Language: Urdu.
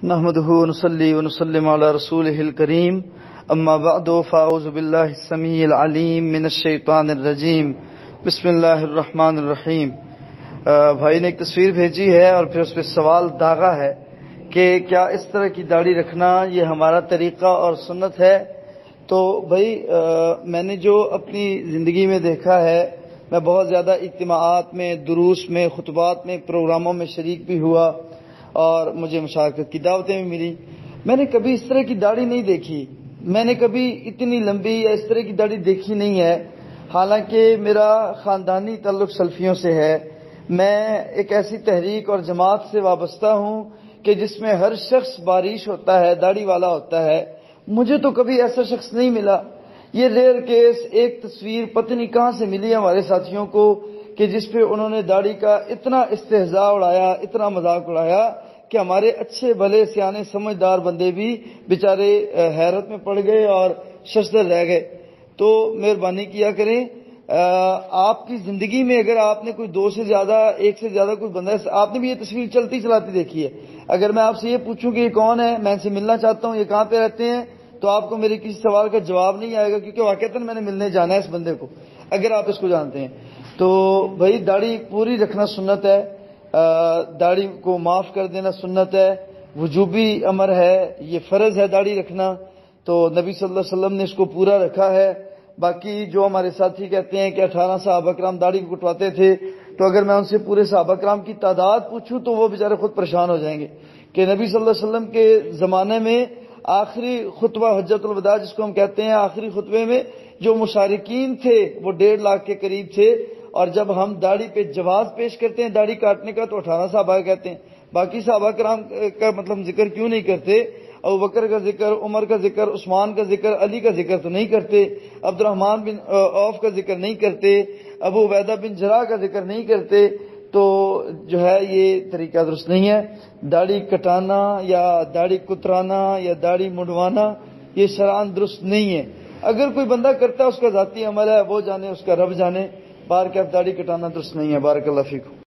نحمده ونصلي ونسلم على رسوله الكريم اما بعد فاعوذ بالله السميع العليم من الشیطان الرجیم بسم اللہ الرحمن الرحیم۔ بھائی نے ایک تصویر بھیجی ہے اور پھر اس پہ سوال داغا ہے کہ کیا اس طرح کی داڑھی رکھنا یہ ہمارا طریقہ اور سنت ہے؟ تو بھائی میں نے جو اپنی زندگی میں دیکھا ہے، میں بہت زیادہ اجتماعات میں، دروس میں، خطبات میں، پروگراموں میں شریک بھی ہوا اور مجھے مشارکت کی دعوتیں بھی ملی۔ میں نے کبھی اس طرح کی داڑھی نہیں دیکھی، میں نے کبھی اتنی لمبی یا اس طرح کی داڑھی دیکھی نہیں ہے، حالانکہ میرا خاندانی تعلق سلفیوں سے ہے۔ میں ایک ایسی تحریک اور جماعت سے وابستہ ہوں کہ جس میں ہر شخص باریش ہوتا ہے، داڑھی والا ہوتا ہے۔ مجھے تو کبھی ایسا شخص نہیں ملا۔ یہ ریئر کیس ایک تصویر پتہ نہیں کہاں سے ملی ہمارے ساتھیوں کو کہ جس پہ انہوں نے داڑھی کا اتنا استہزاء اڑایا، اتنا مذاق اڑایا کہ ہمارے اچھے بھلے سیانے سمجھدار بندے بھی بیچارے حیرت میں پڑ گئے اور ششدر رہ گئے۔ تو مہربانی کیا کریں، آپ کی زندگی میں اگر آپ نے کوئی دو سے زیادہ، ایک سے زیادہ کوئی بندہ، آپ نے بھی یہ تصویر چلتی چلاتی دیکھی ہے، اگر میں آپ سے یہ پوچھوں کہ یہ کون ہے، میں ان سے ملنا چاہتا ہوں، یہ کہاں پہ رہتے ہیں، تو آپ کو میرے کسی سوال کا جواب نہیں آئے گا، کیونکہ واقعتاً میں نے ملنے جانا ہے اس بندے کو، اگر آپ اس کو جانتے ہیں۔ تو بھائی داڑھی پوری رکھنا سنت ہے، داڑھی کو معاف کر دینا سنت ہے، وجوبی امر ہے، یہ فرض ہے داڑھی رکھنا، تو نبی صلی اللہ علیہ وسلم نے اس کو پورا رکھا ہے۔ باقی جو ہمارے ساتھی کہتے ہیں کہ 18 صحابہ کرام داڑھی کو کٹواتے تھے، تو اگر میں ان سے پورے صحابہ کرام کی تعداد پوچھوں تو وہ بیچارے خود پریشان ہو جائیں گے کہ نبی صلی اللہ علیہ وسلم کے زمانے میں آخری خطبہ حجۃ الوداع جس کو ہم کہتے ہیں، آخری خطبے میں جو مشارکین تھے وہ 1.5 لاکھ کے قریب تھے، اور جب ہم داڑھی پہ جواز پیش کرتے ہیں داڑھی کاٹنے کا تو 18 صحابہ کہتے ہیں۔ باقی صحابہ کرام کا مطلب ذکر کیوں نہیں کرتے؟ ابو بکر کا ذکر، عمر کا ذکر، عثمان کا ذکر، علی کا ذکر تو نہیں کرتے، عبد الرحمن بن عوف کا ذکر نہیں کرتے، ابو عبیدہ بن جراح کا ذکر نہیں کرتے۔ تو جو ہے یہ طریقہ درست نہیں ہے۔ داڑھی کٹانا یا داڑھی کترانا یا داڑھی منڈوانا یہ شرعاً درست نہیں ہے۔ اگر کوئی بندہ کرتا ہے اس کا ذاتی عمل ہے، وہ جانے، اس کا رب جانے، باہر کے اب داڑھی کٹانا درست نہیں ہے۔ بارک اللہ فیکم۔